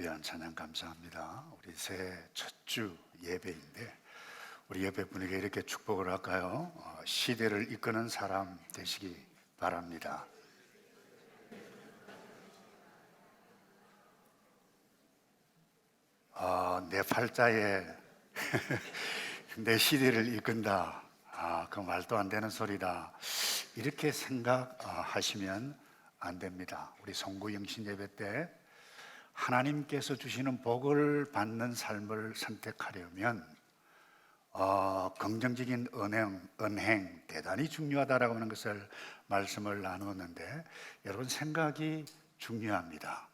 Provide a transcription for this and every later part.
귀한 찬양 감사합니다. 우리 새해 첫 주 예배인데 우리 옆에 분에게 이렇게 축복을 할까요? 시대를 이끄는 사람 되시기 바랍니다. 내 팔자에 내 시대를 이끈다. 그 말도 안 되는 소리다. 이렇게 생각하시면 안 됩니다. 우리 송구영신 예배 때 하나님께서 주시는 복을 받는 삶을 선택하려면 긍정적인 언행 대단히 중요하다라고 하는 것을 말씀을 나누었는데, 여러분 생각이 중요합니다.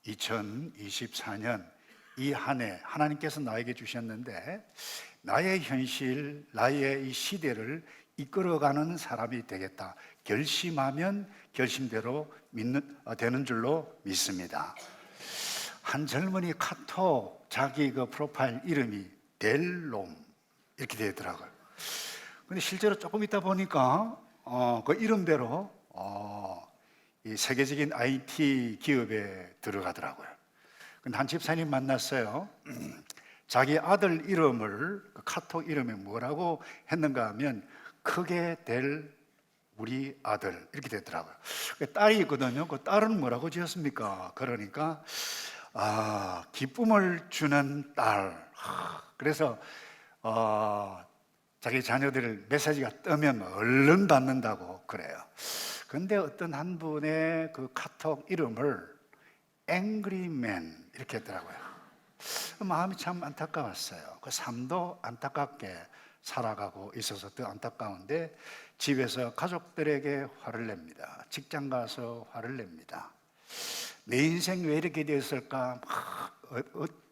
2024년 이 한 해 하나님께서 나에게 주셨는데, 나의 현실, 나의 이 시대를 이끌어가는 사람이 되겠다 결심하면 결심대로 되는 줄로 믿습니다. 한 젊은이 카톡 자기 그 프로파일 이름이 델롬 이렇게 되더라고요. 근데 실제로 조금 있다 보니까 그 이름대로 이 세계적인 IT 기업에 들어가더라고요. 근데 한 집사님 만났어요. 자기 아들 이름을 그 카톡 이름에 뭐라고 했는가 하면 크게 될 우리 아들 이렇게 되더라고요. 딸이 있거든요. 그 딸은 뭐라고 지었습니까? 그러니까 기쁨을 주는 딸. 그래서 자기 자녀들을 메시지가 뜨면 얼른 받는다고 그래요. 그런데 어떤 한 분의 그 카톡 이름을 Angry Man 이렇게 했더라고요. 마음이 참 안타까웠어요. 그 삶도 안타깝게 살아가고 있어서 더 안타까운데, 집에서 가족들에게 화를 냅니다. 직장 가서 화를 냅니다. 내 인생 왜 이렇게 되었을까?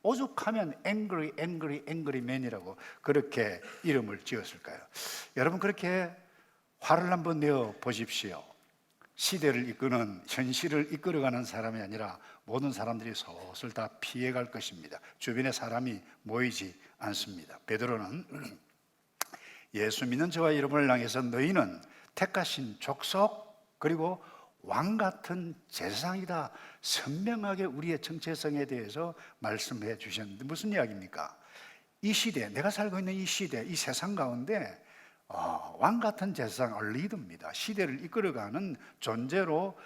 오죽하면 angry man이라고 그렇게 이름을 지었을까요? 여러분 그렇게 화를 한번 내어 보십시오. 시대를 이끄는, 현실을 이끌어가는 사람이 아니라 모든 사람들이 슬슬 다 피해갈 것입니다. 주변에 사람이 모이지 않습니다. 베드로는 예수 믿는 저와 여러분을 향해서 너희는 택하신 족속 그리고 왕 같은 제사장이다, 선명하게 우리의 정체성에 대해서 말씀해 주셨는데, 무슨 이야기입니까? 이 시대, 내가 살고 있는 이 시대, 이 세상 가운데 왕 같은 제사장, 리더입니다. 시대를 이끌어가는 존재로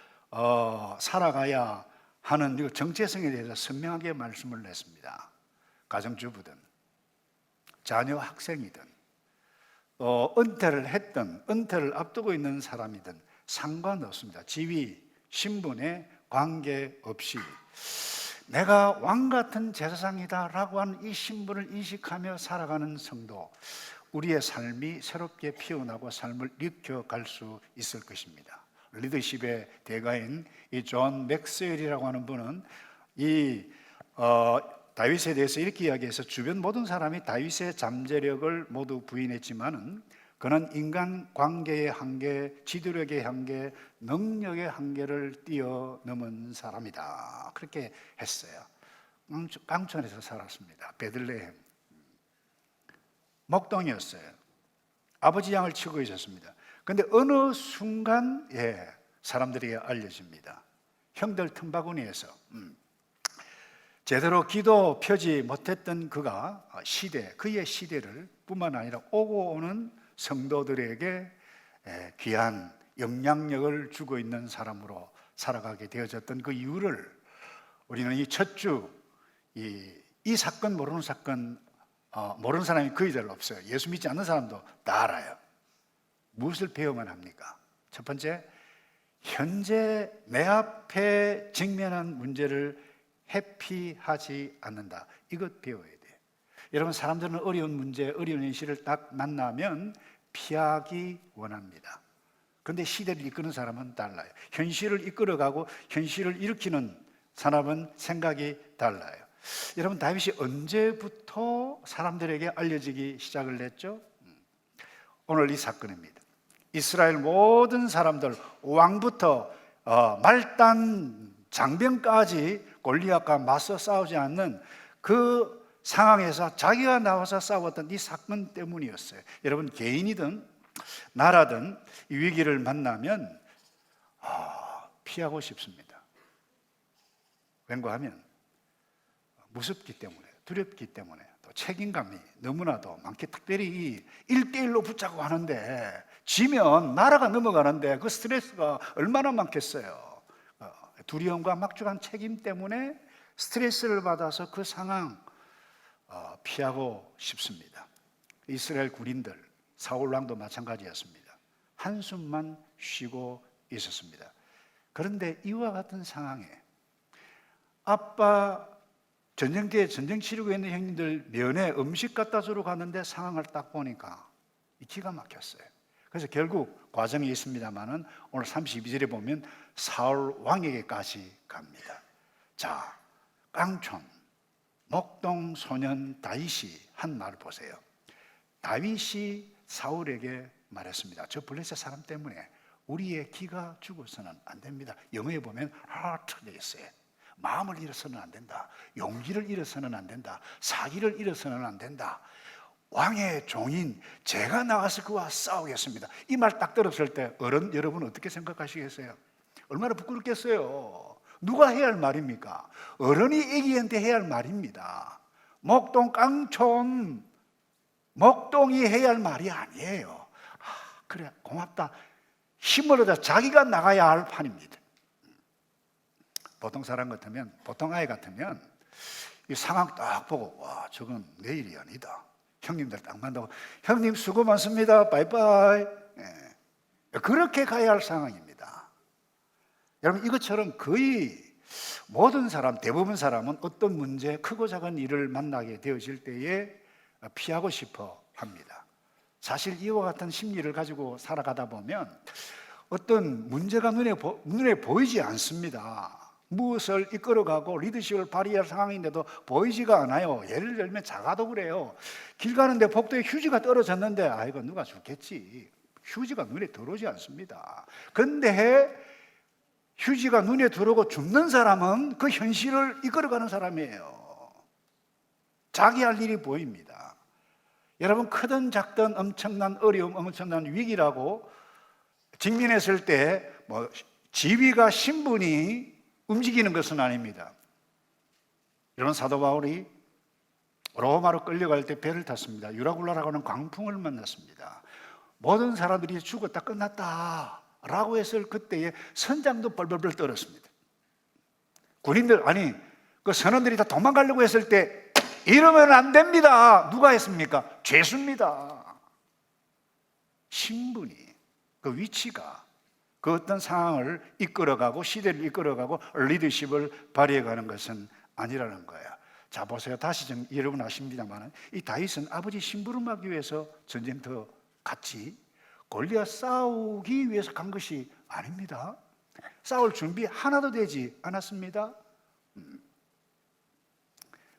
살아가야 하는 정체성에 대해서 선명하게 말씀을 냈습니다. 가정주부든 자녀 학생이든 은퇴를 했든 은퇴를 앞두고 있는 사람이든 상관없습니다. 지위, 신분에 관계없이 내가 왕 같은 제사장이다라고 하는 이 신분을 인식하며 살아가는 성도, 우리의 삶이 새롭게 피어나고 삶을 일으켜갈 수 있을 것입니다. 리더십의 대가인 이 존 맥스웰이라고 하는 분은 다윗에 대해서 이렇게 이야기해서, 주변 모든 사람이 다윗의 잠재력을 모두 부인했지만은 그는 인간 관계의 한계, 지도력의 한계, 능력의 한계를 뛰어넘은 사람이다, 그렇게 했어요. 깡촌에서 살았습니다. 베들레헴 목동이었어요. 아버지 양을 치고 있었습니다. 그런데 어느 순간 사람들에게 알려집니다. 형들 틈바구니에서 제대로 기도 펴지 못했던 그가 그의 시대를 뿐만 아니라 오고 오는 성도들에게 귀한 영향력을 주고 있는 사람으로 살아가게 되어졌던 그 이유를 우리는 이 첫 주 이 사건 모르는 사람이 거의 잘 없어요. 예수 믿지 않는 사람도 다 알아요. 무엇을 배워만 합니까? 첫 번째, 현재 내 앞에 직면한 문제를 회피하지 않는다. 이것 배워야 돼요. 여러분, 사람들은 어려운 문제, 어려운 현실을 딱 만나면 피하기 원합니다. 그런데 시대를 이끄는 사람은 달라요. 현실을 이끌어가고 현실을 일으키는 사람은 생각이 달라요. 여러분, 다윗이 언제부터 사람들에게 알려지기 시작을 했죠? 오늘 이 사건입니다. 이스라엘 모든 사람들, 왕부터 말단 장병까지 골리앗과 맞서 싸우지 않는 그 상황에서 자기가 나와서 싸웠던 이 사건 때문이었어요. 여러분, 개인이든 나라든 이 위기를 만나면 피하고 싶습니다. 왠가 하면 무섭기 때문에, 두렵기 때문에, 또 책임감이 너무나도 많기, 특별히 1대1로 붙자고 하는데 지면 나라가 넘어가는데 그 스트레스가 얼마나 많겠어요. 두려움과 막중한 책임 때문에 스트레스를 받아서 그 상황 피하고 싶습니다. 이스라엘 군인들, 사울 왕도 마찬가지였습니다. 한숨만 쉬고 있었습니다. 그런데 이와 같은 상황에 아빠 전쟁터에 전쟁 치르고 있는 형님들 면회 음식 갖다 주러 갔는데 상황을 딱 보니까 기가 막혔어요. 그래서 결국 과정이 있습니다만은 오늘 32절에 보면 사울 왕에게까지 갑니다. 자, 깡촌 목동 소년 다윗이 한 말 보세요. 다윗이 사울에게 말했습니다. 저 블레셋 사람 때문에 우리의 기가 죽어서는 안 됩니다. 영어에 보면 heart 되어 있어요. 마음을 잃어서는 안 된다. 용기를 잃어서는 안 된다. 사기를 잃어서는 안 된다. 왕의 종인 제가 나가서 그와 싸우겠습니다. 이 말 딱 들었을 때 어른 여러분 어떻게 생각하시겠어요? 얼마나 부끄럽겠어요. 누가 해야 할 말입니까? 어른이 애기한테 해야 할 말입니다. 목동 깡촌 목동이 해야 할 말이 아니에요. 그래 고맙다. 힘을 얻어 자기가 나가야 할 판입니다. 보통 사람 같으면, 보통 아이 같으면 이 상황 딱 보고 와 저건 내 일이 아니다. 형님들 딱 만나고 형님 수고 많습니다. 바이바이. 그렇게 가야 할 상황입니다. 여러분 이것처럼 거의 모든 사람, 대부분 사람은 어떤 문제, 크고 작은 일을 만나게 되어질 때에 피하고 싶어 합니다. 사실 이와 같은 심리를 가지고 살아가다 보면 어떤 문제가 눈에 보이지 않습니다. 무엇을 이끌어가고 리더십을 발휘할 상황인데도 보이지가 않아요. 예를 들면 자가도 그래요. 길 가는데 복도에 휴지가 떨어졌는데 아이고 누가 죽겠지. 휴지가 눈에 들어오지 않습니다. 근데 휴지가 눈에 들어오고 죽는 사람은 그 현실을 이끌어가는 사람이에요. 자기 할 일이 보입니다. 여러분 크든 작든 엄청난 어려움, 엄청난 위기라고 직면했을 때 지위가 신분이 움직이는 것은 아닙니다. 이런 사도 바울이 로마로 끌려갈 때 배를 탔습니다. 유라굴라라고 하는 광풍을 만났습니다. 모든 사람들이 죽었다 끝났다 라고 했을 그때에 선장도 벌벌벌 떨었습니다. 군인들 그 선원들이 다 도망가려고 했을 때 이러면 안 됩니다. 누가 했습니까? 죄수입니다. 신분이, 그 위치가 그 어떤 상황을 이끌어가고 시대를 이끌어가고 리더십을 발휘해가는 것은 아니라는 거예요. 자 보세요. 다시 좀 여러분 아십니다만 이 다윗은 아버지 심부름하기 위해서 전쟁터 갔지 골리앗 싸우기 위해서 간 것이 아닙니다. 싸울 준비 하나도 되지 않았습니다.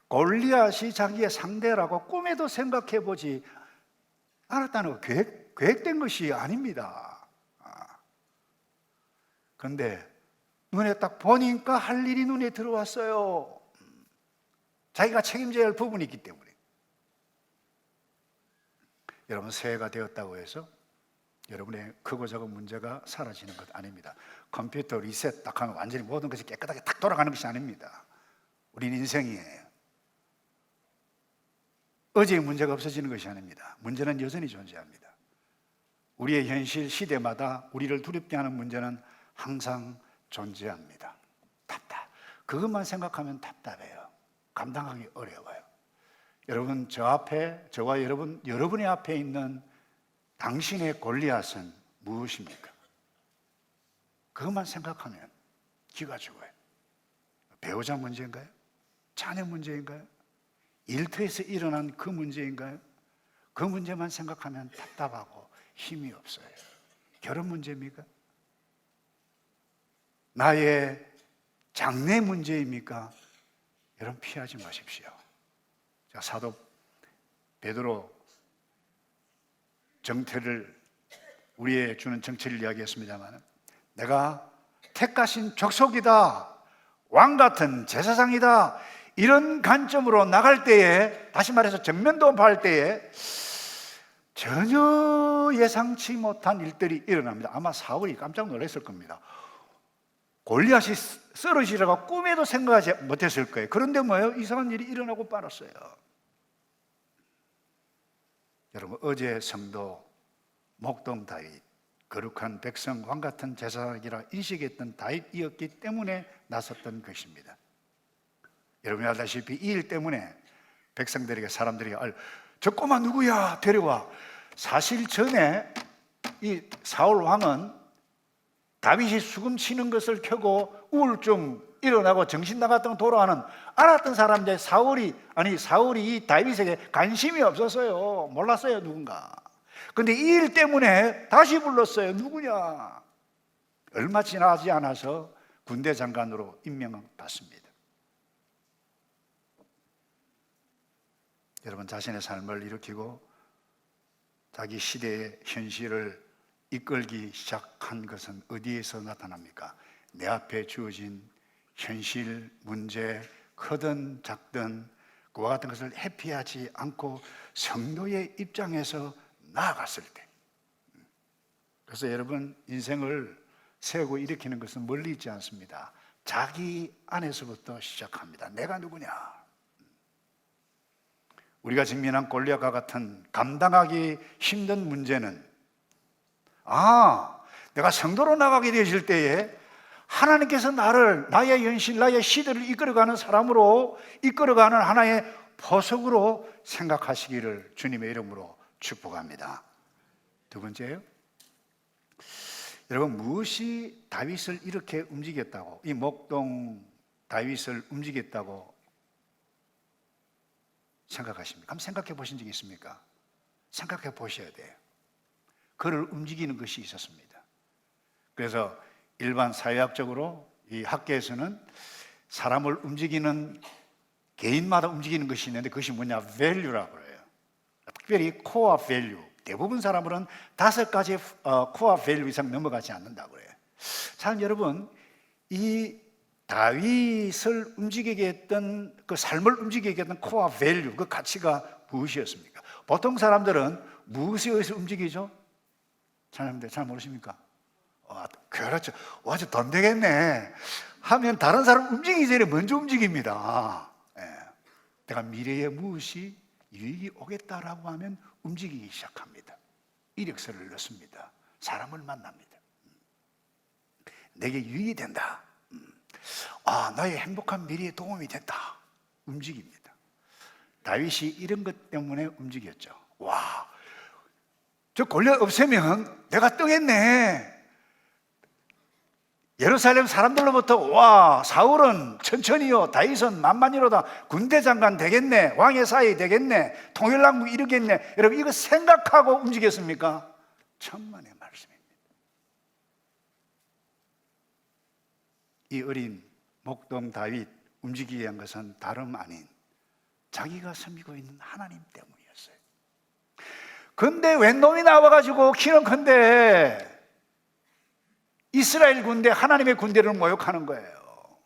골리앗이 자기의 상대라고 꿈에도 생각해보지 않았다는 거 계획된 것이 아닙니다. 그런데 눈에 딱 보니까 할 일이 눈에 들어왔어요. 자기가 책임져야 할 부분이 있기 때문에. 여러분 새해가 되었다고 해서 여러분의 크고 작은 문제가 사라지는 것 아닙니다. 컴퓨터 리셋 딱 하면 완전히 모든 것이 깨끗하게 딱 돌아가는 것이 아닙니다. 우리는 인생이에요. 어제의 문제가 없어지는 것이 아닙니다. 문제는 여전히 존재합니다. 우리의 현실 시대마다 우리를 두렵게 하는 문제는 항상 존재합니다. 그것만 생각하면 답답해요. 감당하기 어려워요. 여러분 저와 여러분의 앞에 있는 당신의 골리앗은 무엇입니까? 그것만 생각하면 기가 죽어요. 배우자 문제인가요? 자녀 문제인가요? 일터에서 일어난 그 문제인가요? 그 문제만 생각하면 답답하고 힘이 없어요. 결혼 문제입니까? 나의 장래 문제입니까? 여러분 피하지 마십시오. 자, 사도 베드로 정체를 우리의 주는 정체를 이야기했습니다만 내가 택하신 족속이다. 왕 같은 제사장이다. 이런 관점으로 나갈 때에 다시 말해서 정면 도입할 때에 전혀 예상치 못한 일들이 일어납니다. 아마 사울이 깜짝 놀랐을 겁니다. 골리앗이 쓰러지라고 꿈에도 생각하지 못했을 거예요. 그런데 뭐예요? 이상한 일이 일어나고 말았어요. 여러분, 어제 성도 목동 다윗, 거룩한 백성, 왕 같은 제사장이라 인식했던 다윗이었기 때문에 나섰던 것입니다. 여러분이 알다시피 이 일 때문에 백성들에게, 사람들이 저 꼬마 누구야? 데려와. 사실 전에 이 사울 왕은 다윗이 수금 치는 것을 켜고 우울증 일어나고 정신 나갔던 돌아가는 알았던 사람들, 사울이 이 다윗에게 관심이 없었어요. 몰랐어요, 누군가. 근데 이 일 때문에 다시 불렀어요. 누구냐? 얼마 지나지 않아서 군대 장관으로 임명받습니다. 여러분, 자신의 삶을 일으키고 자기 시대의 현실을 이끌기 시작한 것은 어디에서 나타납니까? 내 앞에 주어진 현실, 문제, 크든 작든 그와 같은 것을 회피하지 않고 성도의 입장에서 나아갔을 때. 그래서 여러분, 인생을 세우고 일으키는 것은 멀리 있지 않습니다. 자기 안에서부터 시작합니다. 내가 누구냐? 우리가 직면한 골리앗과 같은 감당하기 힘든 문제는, 내가 성도로 나가게 되실 때에 하나님께서 나의 현실, 나의 시대를 이끌어가는 사람으로, 이끌어가는 하나의 보석으로 생각하시기를 주님의 이름으로 축복합니다. 두 번째요, 여러분, 무엇이 다윗을 이렇게 움직였다고, 이 목동 다윗을 움직였다고 생각하십니까? 한번 생각해 보신 적 있습니까? 생각해 보셔야 돼요. 그를 움직이는 것이 있었습니다. 그래서 일반 사회학적으로 이 학계에서는 사람을 움직이는, 개인마다 움직이는 것이 있는데 그것이 뭐냐? value라고 그래요. 특별히 core value. 대부분 사람들은 5가지 core value 이상 넘어가지 않는다고 그래요. 참, 여러분, 이 다윗을 움직이게 했던, 그 삶을 움직이게 했던 core value, 그 가치가 무엇이었습니까? 보통 사람들은 무엇에 의해서 움직이죠? 잘 모르십니까? 그렇죠. 아주 돈 되겠네 하면 다른 사람 움직이기 전에 먼저 움직입니다. 내가 미래에 무엇이 유익이 오겠다라고 하면 움직이기 시작합니다. 이력서를 넣습니다. 사람을 만납니다. 내게 유익이 된다. 나의 행복한 미래에 도움이 된다. 움직입니다. 다윗이 이런 것 때문에 움직였죠. 저 골리앗 없애면 내가 떠겠네. 예루살렘 사람들로부터 사울은 천천히요, 다윗은 만만히로다, 군대 장관 되겠네, 왕의 사이 되겠네, 통일왕국 이루겠네. 여러분, 이거 생각하고 움직였습니까? 천만의 말씀입니다. 이 어린 목동 다윗 움직이게 한 것은 다름 아닌 자기가 섬기고 있는 하나님 때문이었어요. 근데 웬 놈이 나와가지고 키는컨대 이스라엘 군대, 하나님의 군대를 모욕하는 거예요.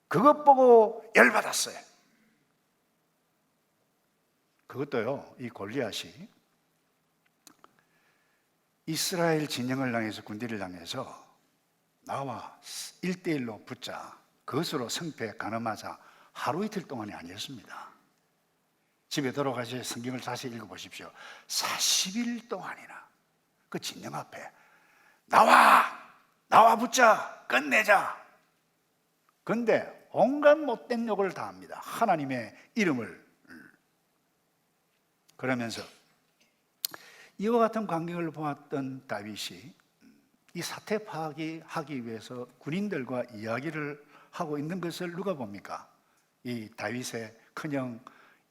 그것 보고 열받았어요. 그것도요, 이 골리앗이 이스라엘 진영을 향해서, 군대를 향해서 나와 1대1로 붙자, 그것으로 성패 가늠하자, 하루 이틀 동안이 아니었습니다. 집에 돌아가서 성경을 다시 읽어보십시오. 40일 동안이나 그 진영 앞에 나와 붙자, 끝내자. 그런데 온갖 못된 욕을 다 합니다. 하나님의 이름을. 그러면서 이와 같은 광경을 보았던 다윗이 이 사태 파악하기 위해서 군인들과 이야기를 하고 있는 것을 누가 봅니까? 이 다윗의 큰형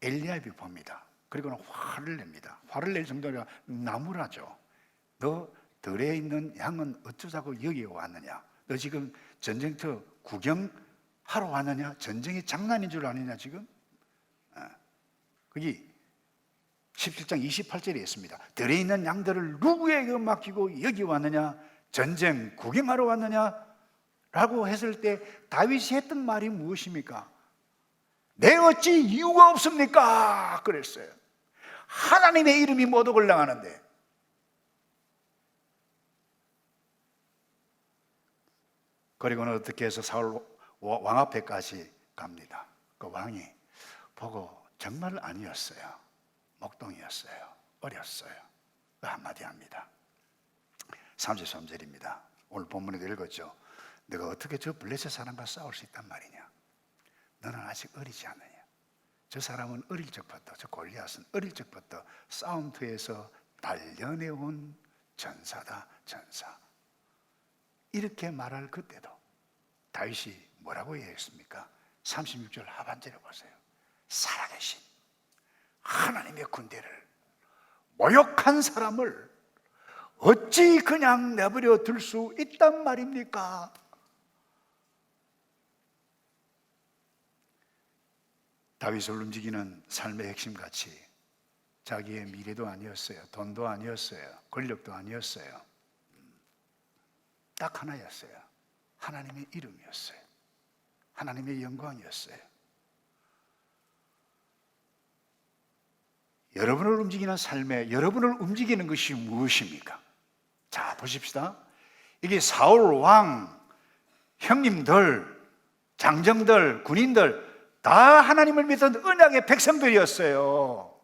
엘리압이 봅니다. 그리고는 화를 냅니다. 화를 낼 정도로 나무라죠. 너 들에 있는 양은 어쩌자고 여기에 왔느냐? 너 지금 전쟁터 구경하러 왔느냐? 전쟁이 장난인 줄 아느냐 지금? 거기 17장 28절에 있습니다. 들에 있는 양들을 누구에게 맡기고 여기 왔느냐? 전쟁 구경하러 왔느냐? 라고 했을 때 다윗이 했던 말이 무엇입니까? 내 어찌 이유가 없습니까? 그랬어요. 하나님의 이름이 모독을 당하는데. 그리고는 어떻게 해서 사울 왕 앞에까지 갑니다. 그 왕이 보고 정말 아니었어요. 목동이었어요. 어렸어요. 그 한마디 합니다. 33절입니다. 오늘 본문에도 읽었죠. 내가 어떻게 저 블레셋 사람과 싸울 수 있단 말이냐? 너는 아직 어리지 않느냐? 저 사람은 어릴 적부터, 저 골리앗은 어릴 적부터 싸움터에서 단련해온 전사다, 전사. 이렇게 말할 그때도 다윗이 뭐라고 얘기했습니까? 36절 하반절에 보세요. 살아계신 하나님의 군대를 모욕한 사람을 어찌 그냥 내버려 둘 수 있단 말입니까? 다윗을 움직이는 삶의 핵심가치, 자기의 미래도 아니었어요. 돈도 아니었어요. 권력도 아니었어요. 딱 하나였어요. 하나님의 이름이었어요. 하나님의 영광이었어요. 여러분을 움직이는 삶에 여러분을 움직이는 것이 무엇입니까? 자, 보십시다. 이게 사울 왕, 형님들, 장정들, 군인들 다 하나님을 믿던 언약의 백성들이었어요.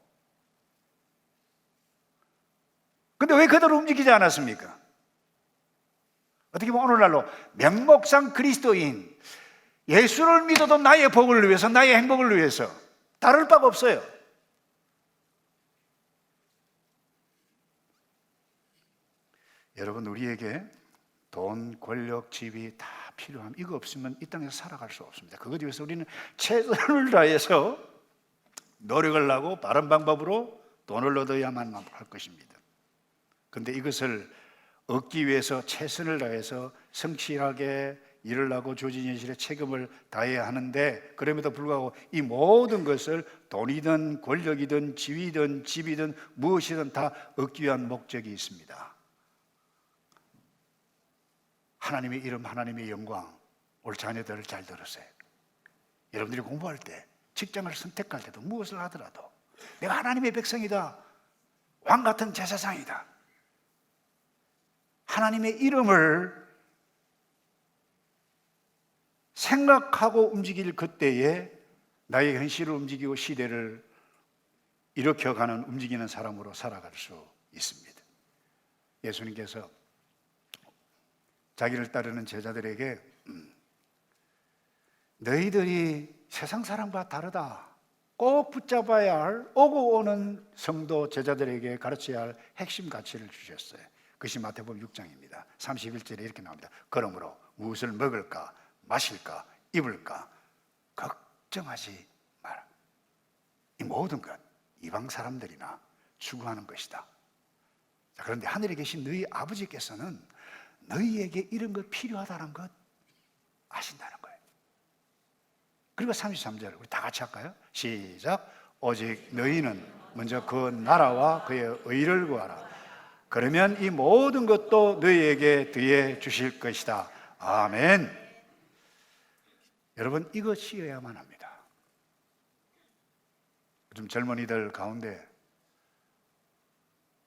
근데 왜 그대로 움직이지 않았습니까? 어떻게 보면 오늘날로 명목상 그리스도인, 예수를 믿어도 나의 복을 위해서, 나의 행복을 위해서 다를 바가 없어요. 여러분, 우리에게 돈, 권력, 지위 다 필요함. 이거 없으면 이 땅에서 살아갈 수 없습니다. 그것 위해서 우리는 최선을 다해서 노력을 하고 바른 방법으로 돈을 얻어야만 할 것입니다. 그런데 이것을 얻기 위해서 최선을 다해서 성실하게 일을 하고 조직현실에 책임을 다해야 하는데, 그럼에도 불구하고 이 모든 것을 돈이든 권력이든 지위든 집이든 무엇이든 다 얻기 위한 목적이 있습니다. 하나님의 이름, 하나님의 영광. 우리 자녀들을 잘 들으세요. 여러분들이 공부할 때, 직장을 선택할 때도 무엇을 하더라도 내가 하나님의 백성이다, 왕 같은 제사장이다, 하나님의 이름을 생각하고 움직일 그때에 나의 현실을 움직이고 시대를 일으켜가는, 움직이는 사람으로 살아갈 수 있습니다. 예수님께서 자기를 따르는 제자들에게 너희들이 세상 사람과 다르다, 꼭 붙잡아야 할, 오고 오는 성도 제자들에게 가르쳐야 할 핵심 가치를 주셨어요. 그것이 마태복음 6장입니다. 31절에 이렇게 나옵니다. 그러므로 무엇을 먹을까, 마실까, 입을까 걱정하지 마라. 이 모든 것 이방 사람들이나 추구하는 것이다. 자, 그런데 하늘에 계신 너희 아버지께서는 너희에게 이런 것 필요하다는 것 아신다는 거예요. 그리고 33절 우리 다 같이 할까요? 시작. 오직 너희는 먼저 그 나라와 그의 의를 구하라. 그러면 이 모든 것도 너희에게 더해 주실 것이다. 아멘. 여러분, 이것이어야만 합니다. 요즘 젊은이들 가운데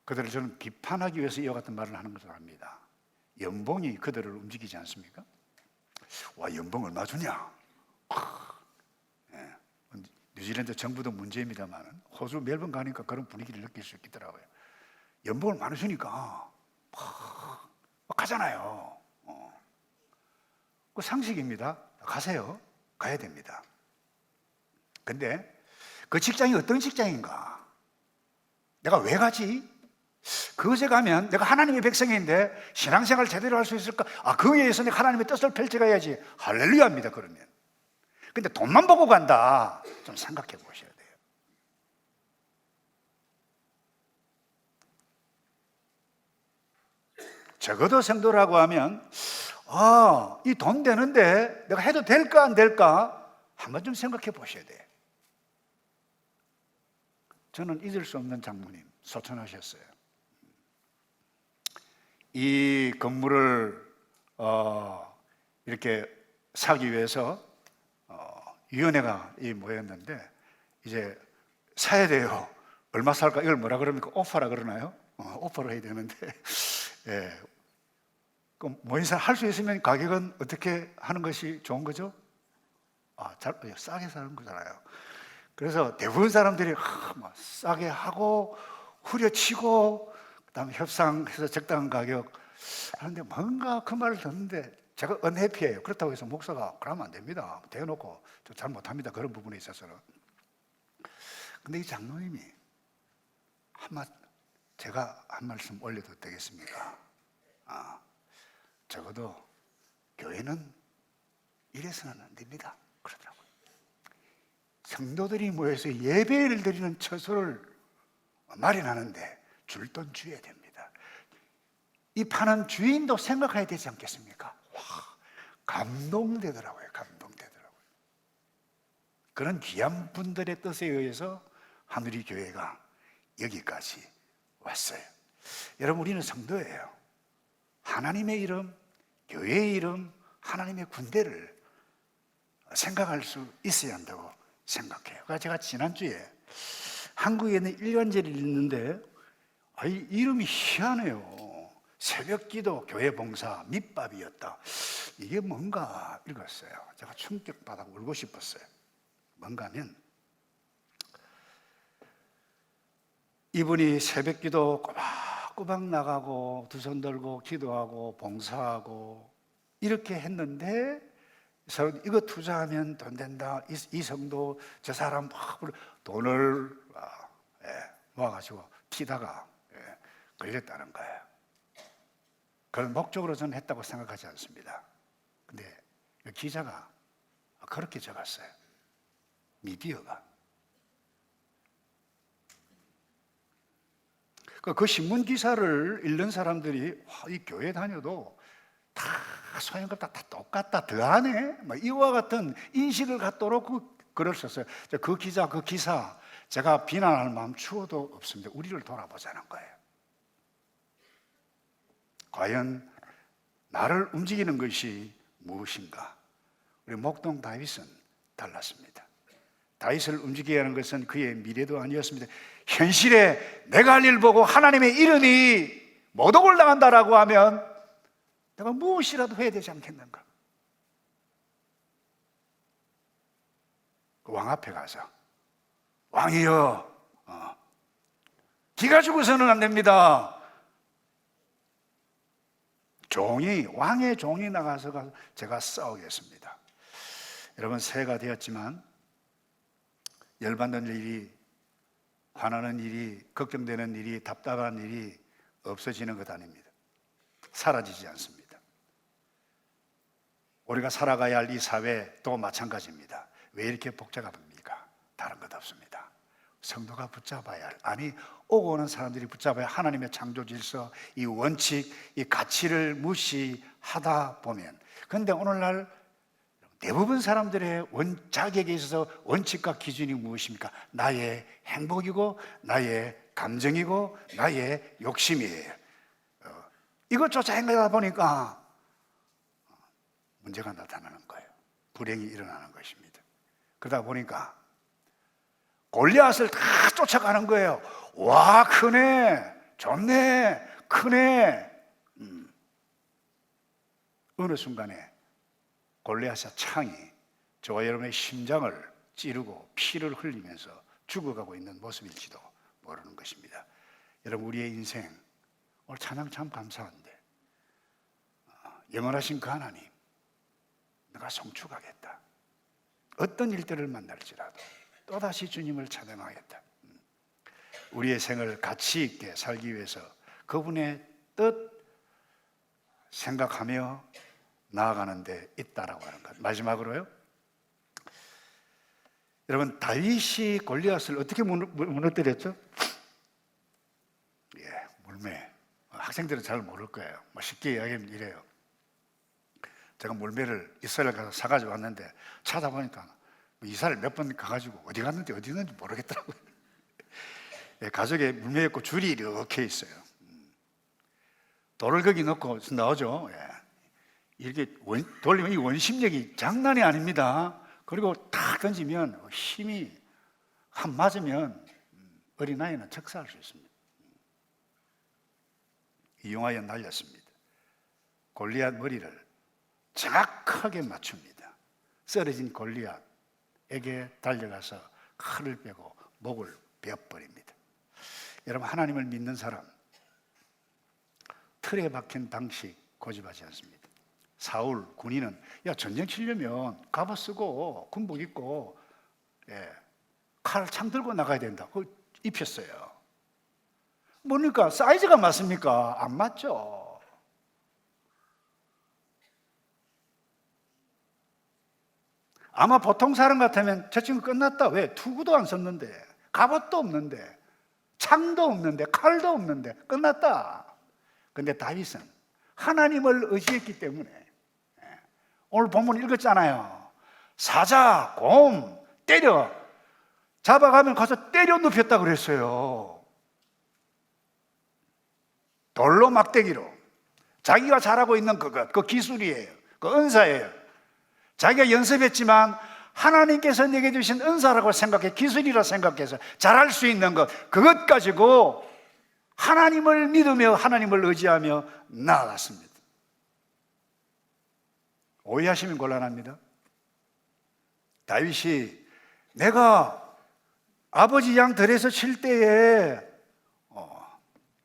그들을 저는 비판하기 위해서 이와 같은 말을 하는 것을 압니다. 연봉이 그들을 움직이지 않습니까? 와, 연봉 얼마 주냐? 네. 뉴질랜드 정부도 문제입니다만 호주 멜번 가니까 그런 분위기를 느낄 수 있더라고요. 연봉을 많이 주니까 막 가잖아요. 그 상식입니다. 가세요. 가야 됩니다. 근데 그 직장이 어떤 직장인가? 내가 왜 가지? 그곳에 가면 내가 하나님의 백성인데 신앙생활 제대로 할 수 있을까? 그 위해서 내가 하나님의 뜻을 펼쳐가야지. 할렐루야입니다. 그러면. 근데 돈만 보고 간다, 좀 생각해 보셔야 돼요. 적어도 성도라고 하면 이 돈 되는데 내가 해도 될까 안 될까 한번 좀 생각해 보셔야 돼요. 저는 잊을 수 없는 장모님 소천하셨어요. 이 건물을 이렇게 사기 위해서 위원회가 모였는데 이제 사야 돼요. 얼마 살까? 이걸 뭐라 그럽니까? 오퍼라 그러나요? 오퍼를 해야 되는데 예. 모인사 할 수 있으면 가격은 어떻게 하는 것이 좋은 거죠? 싸게 사는 거잖아요. 그래서 대부분 사람들이 싸게 하고 후려치고 그다음에 협상해서 적당한 가격 하는데 뭔가 그 말을 듣는데 제가 언해피해요. 그렇다고 해서 목사가 그러면 안 됩니다. 대놓고 저 잘 못합니다. 그런 부분에 있어서는. 근데 이 장로님이 제가 한 말씀 올려도 되겠습니까? 적어도 교회는 이래서는 안 됩니다. 그러더라고요. 성도들이 모여서 예배를 드리는 처소를 마련하는데 줄 돈 줘야 됩니다. 이 파는 주인도 생각해야 되지 않겠습니까? 감동되더라고요. 감동되더라고요. 그런 귀한 분들의 뜻에 의해서 하늘이 교회가 여기까지 왔어요. 여러분, 우리는 성도예요. 하나님의 이름, 교회의 이름, 하나님의 군대를 생각할 수 있어야 한다고 생각해요. 그래서 제가 지난주에 한국에 있는 일간지를 읽는데 이 이름이 희한해요. 새벽기도 교회봉사 밑밥이었다. 이게 뭔가 읽었어요. 제가 충격받아 울고 싶었어요. 뭔가 하면 이분이 새벽기도 꼬박꼬박 나가고 두 손 들고 기도하고 봉사하고 이렇게 했는데 이거 투자하면 돈 된다. 이 성도 저 사람 막 돈을 모아가지고 튀다가 걸렸다는 거예요. 그런 목적으로 저는 했다고 생각하지 않습니다. 근데 기자가 그렇게 적었어요. 미디어가. 그 신문 기사를 읽는 사람들이 이 교회 다녀도 다 소양급 다 똑같다, 더하네, 이와 같은 인식을 갖도록 글을 썼어요. 그 기자, 그 기사 제가 비난할 마음 추호도 없습니다. 우리를 돌아보자는 거예요. 과연 나를 움직이는 것이 무엇인가? 우리 목동 다윗은 달랐습니다. 다윗을 움직이게 하는 것은 그의 미래도 아니었습니다. 현실에 내가 할 일 보고 하나님의 이름이 모독을 당한다라고 하면 내가 무엇이라도 해야 되지 않겠는가? 그 왕 앞에 가서 왕이여, 기가 죽어서는 안 됩니다. 왕의 종이 나가서 제가 싸우겠습니다. 여러분, 새해가 되었지만 열받는 일이, 화나는 일이, 걱정되는 일이, 답답한 일이 없어지는 것 아닙니다. 사라지지 않습니다. 우리가 살아가야 할 이 사회도 마찬가지입니다. 왜 이렇게 복잡합니까? 다른 것 없습니다. 성도가 붙잡아야 할, 오고 오는 사람들이 붙잡아야 하나님의 창조 질서, 이 원칙, 이 가치를 무시하다 보면, 그런데 오늘날 대부분 사람들의 자격에 있어서 원칙과 기준이 무엇입니까? 나의 행복이고 나의 감정이고 나의 욕심이에요. 이것조차 행하다 보니까 문제가 나타나는 거예요. 불행이 일어나는 것입니다. 그러다 보니까 골리앗을 다 쫓아가는 거예요. 와, 크네, 좋네, 크네. 어느 순간에 골리앗의 창이 저와 여러분의 심장을 찌르고 피를 흘리면서 죽어가고 있는 모습일지도 모르는 것입니다. 여러분, 우리의 인생 오늘 찬양 참 감사한데 영원하신 그 하나님, 내가 송축하겠다. 어떤 일들을 만날지라도 또다시 주님을 찬양하겠다. 우리의 생을 가치 있게 살기 위해서 그분의 뜻 생각하며 나아가는 데 있다라고 하는 것. 마지막으로요, 여러분, 다윗이 골리앗을 어떻게 무너뜨렸죠? 물매. 학생들은 잘 모를 거예요. 쉽게 이야기하면 이래요. 제가 물매를 이스라엘 가서 사가지고 왔는데 찾아보니까 이스라엘 몇 번 가가지고 어디 갔는지 어디 있는지 모르겠더라고요. 가족에 물매였고 줄이 이렇게 있어요. 돌을 거기 넣고 나오죠. 이렇게 돌리면 이 원심력이 장난이 아닙니다. 그리고 탁 던지면 힘이 한 맞으면 어린아이는 척사할 수 있습니다. 이용하여 날렸습니다. 골리앗 머리를 정확하게 맞춥니다. 쓰러진 골리앗에게 달려가서 칼을 빼고 목을 베어버립니다. 여러분, 하나님을 믿는 사람 틀에 박힌 방식 고집하지 않습니다. 사울 군인은 전쟁 치려면 갑옷 쓰고 군복 입고 칼 창 들고 나가야 된다. 그거 입혔어요. 뭡니까? 사이즈가 맞습니까? 안 맞죠. 아마 보통 사람 같으면 저 친구 끝났다. 왜? 투구도 안 썼는데, 갑옷도 없는데, 창도 없는데, 칼도 없는데 끝났다. 근데 다윗은 하나님을 의지했기 때문에 오늘 본문 읽었잖아요. 사자, 곰 때려 잡아가면 가서 때려 눕혔다 그랬어요. 돌로 막대기로. 자기가 잘하고 있는 그것, 그 기술이에요. 그 은사예요. 자기가 연습했지만 하나님께서 내게 주신 은사라고 생각해, 기술이라 생각해서 잘할 수 있는 것, 그것 가지고 하나님을 믿으며 하나님을 의지하며 나아갔습니다. 오해하시면 곤란합니다. 다윗이 내가 아버지 양 들에서 칠 때에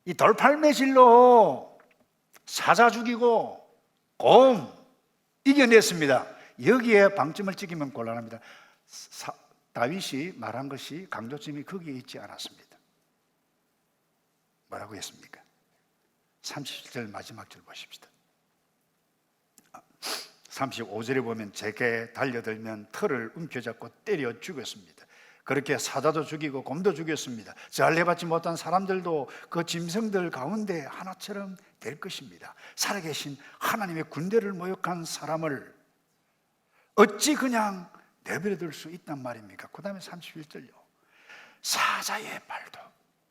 이 돌팔매질로 사자 죽이고 곰 이겨냈습니다. 여기에 방점을 찍으면 곤란합니다. 다윗이 말한 것이 강조점이 거기에 있지 않았습니다. 뭐라고 했습니까? 37절 마지막 줄 보십시다. 35절에 보면 제게 달려들면 털을 움켜잡고 때려 죽였습니다. 그렇게 사자도 죽이고 곰도 죽였습니다. 잘해받지 못한 사람들도 그 짐승들 가운데 하나처럼 될 것입니다. 살아계신 하나님의 군대를 모욕한 사람을 어찌 그냥 내버려둘 수 있단 말입니까? 그 다음에 31절요. 사자의 발톱,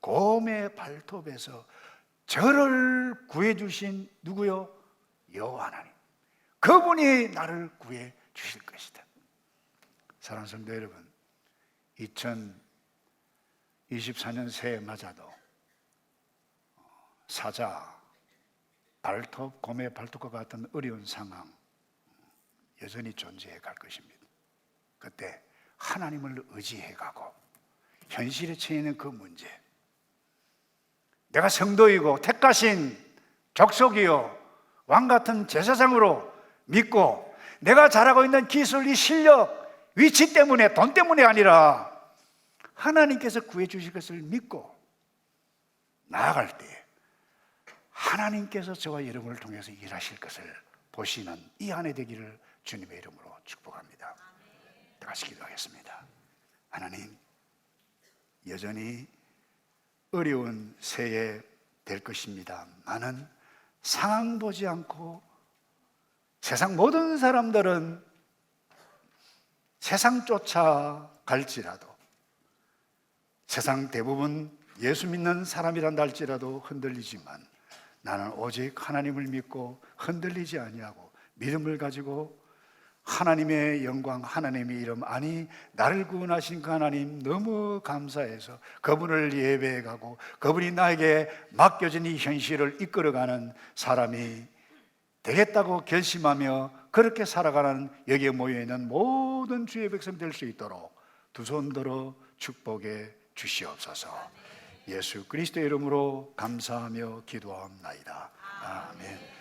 곰의 발톱에서 저를 구해주신 누구요? 여호와 하나님. 그분이 나를 구해 주실 것이다. 사랑하는 성도 여러분, 2024년 새해 맞아도 사자, 발톱, 곰의 발톱과 같은 어려운 상황 여전히 존재해 갈 것입니다. 그때 하나님을 의지해 가고 현실에 처해 있는 그 문제, 내가 성도이고 택하신 족속이요 왕 같은 제사장으로 믿고 내가 잘하고 있는 기술, 이 실력, 위치 때문에, 돈 때문에 아니라 하나님께서 구해 주실 것을 믿고 나아갈 때 하나님께서 저와 여러분을 통해서 일하실 것을 보시는 이 한 해 되기를 주님의 이름으로 축복합니다. 같이 기도하겠습니다. 하나님, 여전히 어려운 새해 될 것입니다. 나는 상황 보지 않고 세상 모든 사람들은 세상 쫓아 갈지라도, 세상 대부분 예수 믿는 사람이란다 할지라도 흔들리지만 나는 오직 하나님을 믿고 흔들리지 아니하고 믿음을 가지고 하나님의 영광, 하나님의 이름, 아니 나를 구원하신 그 하나님 너무 감사해서 그분을 예배해가고 그분이 나에게 맡겨진 이 현실을 이끌어가는 사람이 되겠다고 결심하며 그렇게 살아가는 여기에 모여있는 모든 주의 백성 될 수 있도록 두 손 들어 축복해 주시옵소서. 예수 그리스도의 이름으로 감사하며 기도하옵나이다. 아멘.